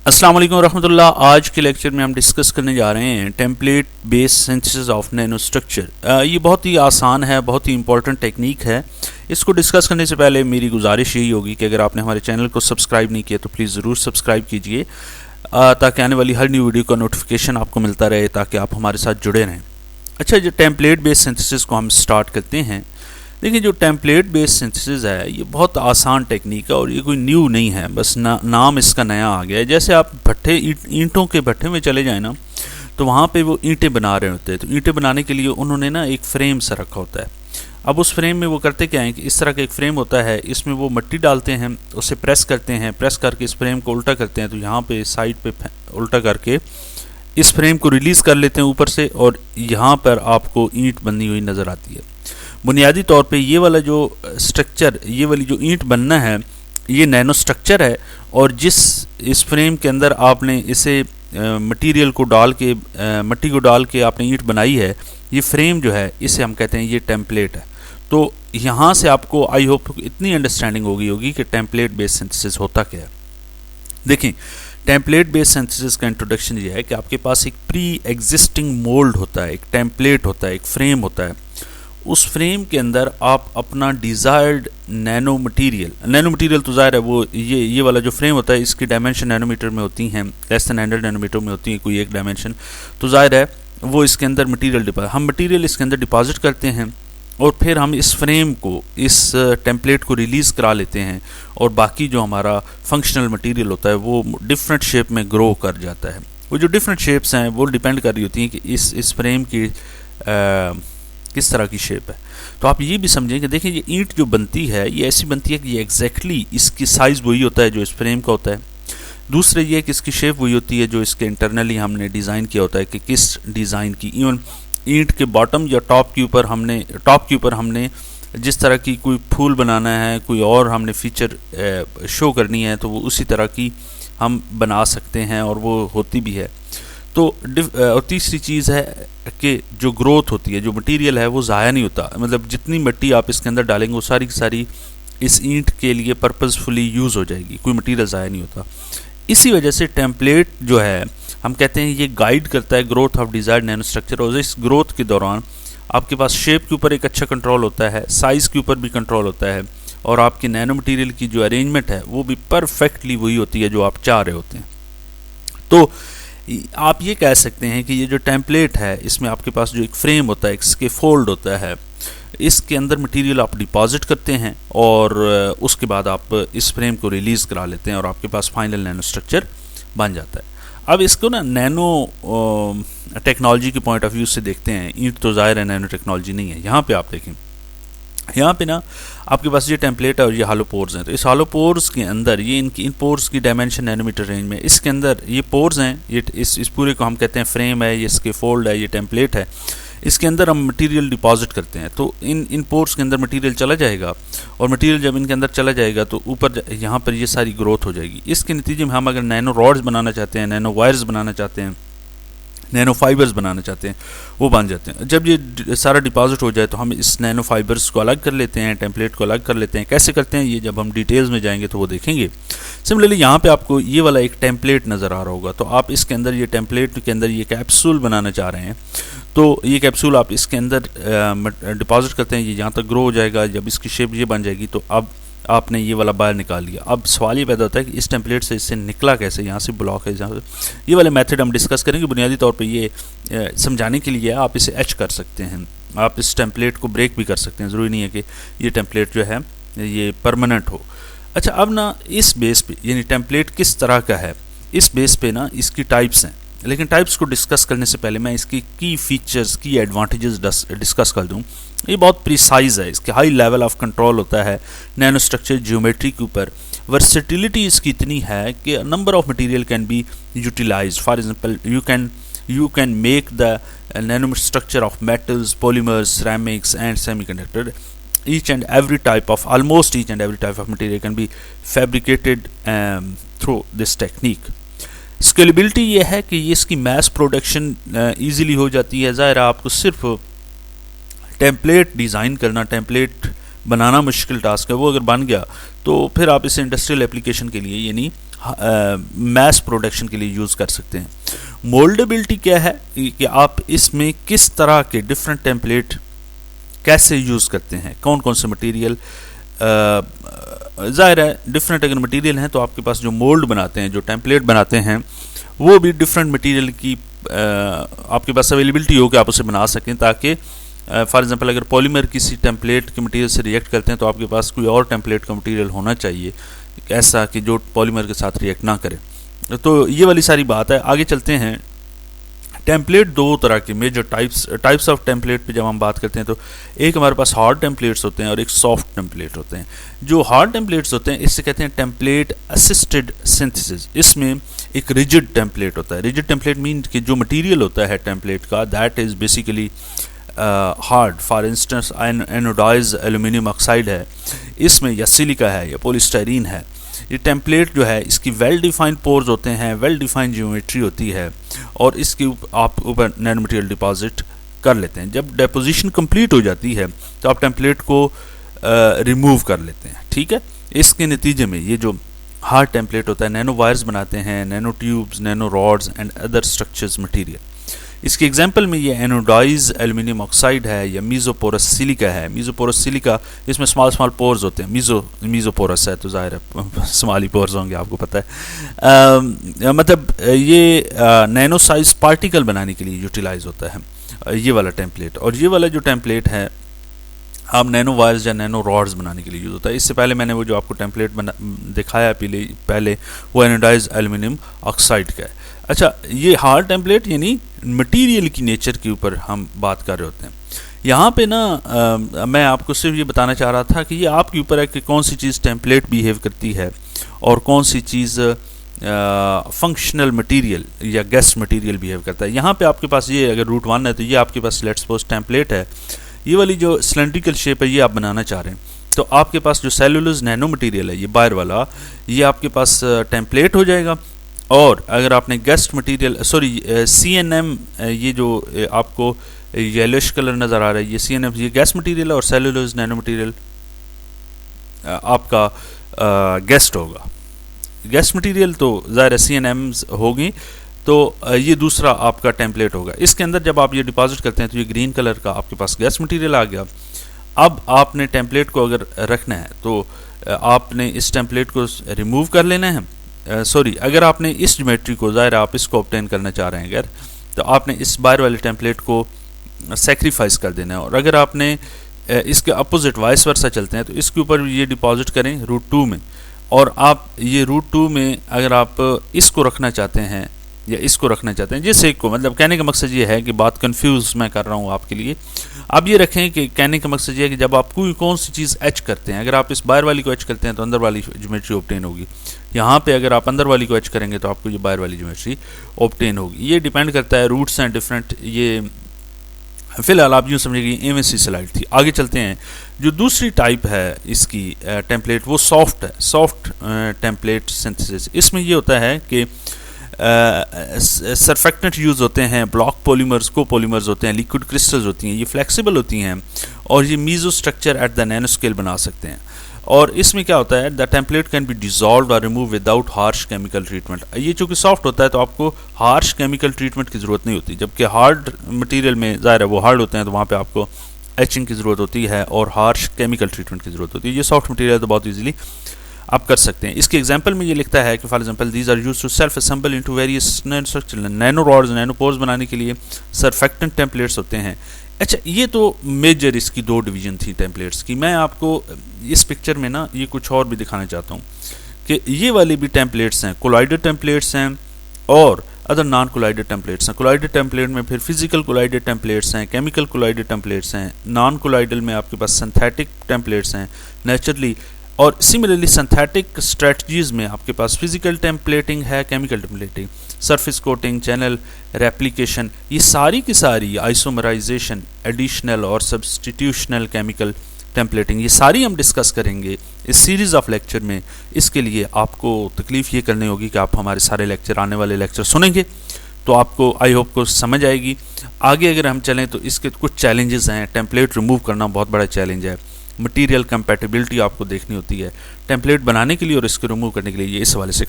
अस्सलाम वालेकुम रहमतुल्लाह। आज के लेक्चर में हम डिस्कस करने जा रहे हैं template based synthesis of nano structure. ये बहुत ही आसान है, बहुत ही इंपॉर्टेंट टेक्निक है। इसको डिस्कस करने से पहले मेरी गुजारिश यही होगी कि अगर आपने हमारे चैनल को सब्सक्राइब नहीं किया तो प्लीज़ ज़रूर सब्सक्राइब कीजिए ताकि आने वाली हर न्यू वीडियो का नोटिफिकेशन आपको मिलता रहे, ताकि आप हमारे साथ जुड़े रहें। अच्छा, जो टेम्पलेट बेस्ड सिंथेसिस को हम स्टार्ट करते हैं। देखिए, जो टेम्पलेट बेस्ड सिंथेसिस है ये बहुत आसान टेक्निक है और ये कोई न्यू नहीं है, बस नाम इसका नया आ गया है। जैसे आप भट्ठे ईंटों के भट्ठे में चले जाएं ना, तो वहाँ पे वो ईंटें बना रहे होते हैं। तो ईंटें बनाने के लिए उन्होंने ना एक फ्रेम सा रखा होता है। अब उस फ्रेम में वो करते क्या है कि इस तरह का एक फ्रेम होता है, इसमें वो मिट्टी डालते हैं, उसे प्रेस करते हैं, प्रेस करके इस फ्रेम को उल्टा करते हैं। तो यहाँ पे साइड पे उल्टा करके इस फ्रेम को रिलीज़ कर लेते हैं ऊपर से, और यहाँ पर आपको ईंट बनी हुई नज़र आती है। बुनियादी तौर पे ये वाला जो स्ट्रक्चर, ये वाली जो ईंट बनना है, ये नैनो स्ट्रक्चर है। और जिस इस फ्रेम के अंदर आपने इसे मटेरियल को डाल के, मिट्टी को डाल के आपने ईंट बनाई है, ये फ्रेम जो है इसे हम कहते हैं ये टेम्पलेट है। तो यहाँ से आपको आई होप इतनी अंडरस्टैंडिंग होगी कि टेम्पलेट बेस्ड सिंथेसिस होता क्या है। देखें, टेम्पलेट बेस्ड सिंथेसिस का इंट्रोडक्शन ये है कि आपके पास एक प्री एग्जिस्टिंग मोल्ड होता है, एक टेम्पलेट होता है, एक फ्रेम होता है। उस फ्रेम के अंदर आप अपना डिज़ायर्ड नैनो मटीरियल तो ज़ाहिर है वो ये वाला जो फ्रेम होता है, इसकी डायमेंशन नैनोमीटर में होती हैं, लेस देन 100 नैनोमीटर में होती है कोई एक डायमेंशन। तो ज़ाहिर है वो इसके अंदर हम मटीरियल इसके अंदर डिपॉजिट करते हैं, और फिर हम इस फ्रेम को, इस टेम्पलेट को रिलीज़ करा लेते हैं, और बाकी जो हमारा फंक्शनल मटीरियल होता है वो डिफरेंट शेप में ग्रो कर जाता है। वो जो डिफरेंट शेप्स हैं वो डिपेंड कर रही होती हैं कि इस फ्रेम की किस तरह की शेप है। तो आप ये भी समझें कि देखिए, ये ईंट जो बनती है ये ऐसी बनती है कि ये एग्जैक्टली इसकी साइज़ वही होता है जो इस फ्रेम का होता है। दूसरे ये कि इसकी शेप वही होती है जो इसके इंटरनली हमने डिज़ाइन किया होता है कि किस डिज़ाइन की। इवन ईंट के बॉटम या टॉप के ऊपर हमने जिस तरह की कोई फूल बनाना है, कोई और हमने फीचर शो करनी है, तो वो उसी तरह की हम बना सकते हैं, और वो होती भी है। तो और तीसरी चीज़ है कि जो ग्रोथ होती है, जो मटेरियल है वो ज़ाया नहीं होता। मतलब जितनी मिट्टी आप इसके अंदर डालेंगे वो सारी की सारी इस ईंट के लिए पर्पसफुली यूज़ हो जाएगी, कोई मटेरियल ज़ाया नहीं होता। इसी वजह से टेम्पलेट जो है हम कहते हैं ये गाइड करता है growth of desired nano structure. और इस ग्रोथ के दौरान आपके पास शेप के ऊपर एक अच्छा कंट्रोल होता है, साइज़ के ऊपर भी कंट्रोल होता है, और आपकी नैनो मटीरियल की जो अरेंजमेंट है वो भी परफेक्टली वही होती है जो आप चाह रहे होते हैं। तो आप ये कह सकते हैं कि ये जो टेम्पलेट है इसमें आपके पास जो एक फ्रेम होता है, इसके फोल्ड होता है, इसके अंदर मटेरियल आप डिपॉजिट करते हैं, और उसके बाद आप इस फ्रेम को रिलीज़ करा लेते हैं, और आपके पास फाइनल नैनो स्ट्रक्चर बन जाता है। अब इसको ना नैनो टेक्नोलॉजी के पॉइंट ऑफ व्यू से देखते हैं। ईंट तो ज़ाहिर है नैनो टेक्नोलॉजी नहीं है। यहाँ पे आप देखें, यहाँ पे ना आपके पास ये टेम्पलेट है और ये हालो पोर्स हैं। तो इस हालो पोर्स के अंदर ये इन पोर्स की डायमेंशन नैनोमीटर रेंज में, इसके अंदर ये पोर्स हैं, ये इस पूरे को हम कहते हैं फ्रेम है, ये इसके फोल्ड है, ये टेम्पलेट है। इसके अंदर हम मटेरियल डिपॉजिट करते हैं। तो इन पोर्स के अंदर मटेरियल चला जाएगा, और मटेरियल जब इनके अंदर चला जाएगा तो ऊपर यहाँ पर ये सारी ग्रोथ हो जाएगी। इसके नतीजे में हम अगर नैनो रॉड्स बनाना चाहते हैं, नैनो वायर्स बनाना चाहते हैं, नैनो फाइबर्स बनाना चाहते हैं, वो बन जाते हैं। जब ये सारा डिपॉजिट हो जाए तो हम इस नैनो फाइबर्स को अलग कर लेते हैं, टेम्पलेट को अलग कर लेते हैं। कैसे करते हैं ये जब हम डिटेल्स में जाएंगे तो वो देखेंगे। सिमिलरली यहाँ पे आपको ये वाला एक टेम्पलेट नज़र आ रहा होगा। तो आप इसके अंदर, ये टेम्पलेट के अंदर ये कैप्सूल बनाना चाह रहे हैं, तो ये कैप्सूल आप इसके अंदर डिपॉजिट करते हैं, ये यहाँ तक ग्रो हो जाएगा। जब इसकी शेप ये बन जाएगी तो अब आपने ये वाला बाहर निकाल लिया। अब सवाल ये पैदा होता है कि इस टेम्पलेट से इससे निकला कैसे, यहाँ से ब्लॉक है, जहाँ से ये वाले मेथड हम डिस्कस करेंगे। बुनियादी तौर पे ये समझाने के लिए आप इसे एच कर सकते हैं, आप इस टेम्पलेट को ब्रेक भी कर सकते हैं। ज़रूरी नहीं है कि ये टेम्पलेट जो है ये परमानेंट हो। अच्छा, अब ना इस बेस पे, यानी टेम्पलेट किस तरह का है, इस बेस पे ना इसकी टाइप्स हैं। लेकिन टाइप्स को डिस्कस करने से पहले मैं इसकी की फीचर्स, की एडवांटेजेस डिस्कस कर दूं। ये बहुत प्रिसाइज है, इसके हाई लेवल ऑफ कंट्रोल होता है नैनो स्ट्रक्चर ज्योमेट्री के ऊपर। वर्सेटिलिटी इसकी इतनी है कि number of material can be utilised. For example, you can make the nano structure of metals, polymers, ceramics and semiconductor. Almost each and every type of material can be fabricated through this technique. Scalability ये है कि ये इसकी mess production easily हो जाती है। ज़ाहिर है आपको सिर्फ टेम्पलेट डिज़ाइन करना, टेम्पलेट बनाना मुश्किल टास्क है, वो अगर बन गया तो फिर आप इसे इंडस्ट्रियल एप्लीकेशन के लिए यानी मैस प्रोडक्शन के लिए यूज़ कर सकते हैं। मोल्डेबिलिटी क्या है कि आप इसमें किस तरह के डिफरेंट टेम्पलेट कैसे यूज़ करते हैं, कौन कौन से मटेरियल। ज़ाहिर है डिफरेंट अगर मटेरियल हैं तो आपके पास जो मोल्ड बनाते हैं, जो टेम्पलेट बनाते हैं, वो भी डिफरेंट मटेरियल की आपके पास अवेलेबिलिटी हो कि आप उसे बना सकें, ताकि फॉर एग्जांपल अगर पॉलीमर किसी टेम्पलेट के मटेरियल से रिएक्ट करते हैं तो आपके पास कोई और टेम्पलेट का मटेरियल होना चाहिए ऐसा कि जो पॉलीमर के साथ रिएक्ट ना करे। तो ये वाली सारी बात है। आगे चलते हैं। टेम्पलेट दो तरह के मेजर टाइप्स ऑफ टेम्पलेट पे जब हम बात करते हैं तो एक हमारे पास हार्ड टेम्पलेट्स होते हैं और एक सॉफ्ट टेम्पलेट होते हैं। जो हार्ड टेम्पलेट्स होते हैं इससे कहते हैं टेम्पलेट असिस्टेड सिंथेसिस। इसमें एक रिजिड टेम्पलेट होता है। रिजिड टेम्पलेट मीन कि जो मटेरियल होता है टेम्पलेट का that is basically hard. For instance anodise aluminium oxide है, इसमें या सिलिका है या पॉलीस्टाइरीन है। ये टेम्पलेट जो है इसकी वेल डिफाइंड पोर्स होते हैं, वेल डिफाइंड ज्योमेट्री होती है और इसके आप ऊपर नैनो मटेरियल डिपॉजिट कर लेते हैं। जब डिपोजिशन कंप्लीट हो जाती है तो आप टेम्पलेट को रिमूव कर लेते हैं। ठीक है, इसके नतीजे में ये जो हार्ड टेम्पलेट होता है नैनो वायर्स बनाते हैं, nano tubes, nano rods and other structures material. इसकी एग्जांपल में ये एनोडाइज एल्यूमिनियम ऑक्साइड है या मीजोपोरस सिलिका है। मीजोपोरस सिलिका इसमें स्मॉल पोर्स होते हैं। मीजोपोरस है तो जाहिर है स्मॉल ही पोर्स होंगे, आपको पता है। मतलब ये नैनो साइज पार्टिकल बनाने के लिए यूटिलाइज होता है ये वाला टेम्पलेट। और ये वाला जो टेम्पलेट है आप नैनो वायर्स या नैनो रॉड्स बनाने के लिए यूज़ होता है। इससे पहले मैंने वो जो आपको टेम्पलेट दिखाया पहले वो एनोडाइज एल्यूमिनियम ऑक्साइड का है। अच्छा, ये हार्ड टेम्पलेट यानी मटेरियल की नेचर के ऊपर हम बात कर रहे होते हैं। यहाँ पे ना मैं आपको सिर्फ ये बताना चाह रहा था कि ये आपके ऊपर है कि कौन सी चीज़ टेम्पलेट बिहेव करती है और कौन सी चीज़ फंक्शनल मटेरियल या गैस मटेरियल बिहेव करता है। यहाँ पे आपके पास ये अगर रूट 1 है तो ये आपके पास लेट्स सपोज टेम्पलेट है। ये वाली जो सिलेंड्रिकल शेप है ये आप बनाना चाह रहे हैं तो आपके पास जो सेलुलोज नैनो मटेरियल है ये बाहर वाला, ये आपके पास टेम्पलेट हो जाएगा। और अगर आपने गेस्ट मटेरियल CNM, ये जो आपको येलोइश कलर नज़र आ रहा है ये CNM, ये गैस मटेरियल है और सेलुलोज नैनो मटेरियल आपका गेस्ट होगा। गेस्ट मटेरियल तो ज़ाहिर CNMs होगी, तो ये दूसरा आपका टेम्पलेट होगा। इसके अंदर जब आप ये डिपॉजिट करते हैं तो ये ग्रीन कलर का आपके पास गैस मटेरियल आ गया। अब आपने टेम्पलेट को अगर रखना है तो आपने इस टेम्पलेट को रिमूव कर लेना है। अगर आपने इस ज्योमेट्री को, ज़ाहिर आप इसको ऑब्टेन करना चाह रहे हैं अगर, तो आपने इस बाहर वाले टेम्पलेट को सेक्रीफाइस कर देना है। और अगर आपने इसके अपोजिट वाइस वर्सा चलते हैं तो इसके ऊपर ये डिपॉजिट करें रूट 2 में। और आप ये रूट 2 में अगर आप इसको रखना चाहते हैं या इसको रखना चाहते हैं, जिस एक को, मतलब कहने का मकसद ये है कि बात कंफ्यूज मैं कर रहा हूँ आपके लिए। आप ये रखें कि कहने का मकसद ये है कि जब आप कोई कौन सी चीज़ एच करते हैं, अगर आप इस बाहर वाली को एच करते हैं तो अंदर वाली ज्योमेट्री ऑब्टेन होगी। यहाँ पे अगर आप अंदर वाली को एच करेंगे तो आपको ये बाहर वाली ज्योमेट्री ऑब्टेन होगी। ये डिपेंड करता है, रूट्स हैं डिफरेंट। ये फिलहाल आप यूँ समझिए MSc स्लाइड थी। आगे चलते हैं। जो दूसरी टाइप है इसकी टेम्पलेट वो सॉफ्ट है, सॉफ्ट टेम्पलेट सिंथेसिस। इसमें ये होता है कि सरफेक्टेंट यूज़ होते हैं, ब्लॉक पॉलीमर्स, को पॉलीमर्स होते हैं, लिक्विड क्रिस्टल्स होती हैं, ये फ्लेक्सिबल होती हैं और ये meso structure at the nano scale बना सकते हैं। और इसमें क्या होता है, the template can be dissolve और remove without harsh chemical treatment. ये चूँकि सॉफ्ट होता है तो आपको हार्श केमिकल ट्रीटमेंट की ज़रूरत नहीं होती, जबकि हार्ड मटीरियल में ज़ाहिर है वो हार्ड होते हैं तो वहाँ पर आपको एचिंग की ज़रूरत होती है और हार्श केमिकल ट्रीटमेंट की ज़रूरत होती है। ये सॉफ्ट मटीरियल तो बहुत ईजिली आप कर सकते हैं। इसके एग्जांपल में ये लिखता है कि for example these are used to self assemble into various nano structure. Nano rods, nano pores बनाने के लिए सरफेक्टेंट टेम्पलेट्स होते हैं। अच्छा, ये तो मेजर इसकी दो डिवीजन थी टेम्पलेट्स की। मैं आपको इस पिक्चर में ना ये कुछ और भी दिखाना चाहता हूँ कि ये वाली भी टेम्पलेट्स हैं, कोलाइडेड टेम्पलेट्स हैं और अदर नॉन कोलाइडेड टेम्पलेट्स हैं। कोलाइडेड टेम्पलेट में फिर फिजिकल कोलाइडेड टेम्पलेट्स हैं, केमिकल कोलाइडेड टेम्पलेट्स हैं। नॉन कोलाइडल में आपके पास सिंथेटिक टेम्पलेट्स हैं नेचुरली। और सिमिलरली सिंथेटिक स्ट्रेटजीज में आपके पास फिजिकल टेम्पलेटिंग है, chemical templating, surface coating, channel replication, ये सारी की सारी आइसोमराइजेशन, एडिशनल और सब्सटीट्यूशनल केमिकल टेम्पलेटिंग, ये सारी हम डिस्कस करेंगे इस सीरीज़ ऑफ लेक्चर में। इसके लिए आपको तकलीफ़ ये करनी होगी कि आप हमारे सारे लेक्चर, आने वाले लेक्चर सुनेंगे तो आपको आई होप को समझ आएगी। आगे अगर हम चलें तो इसके कुछ चैलेंजेस हैं। टेम्पलेट रिमूव करना बहुत बड़ा चैलेंज है। मटेरियल कंपैटिबिलिटी आपको देखनी होती है टेम्पलेट बनाने के लिए और इसको रिमूव करने के लिए। ये इस हवाले से एक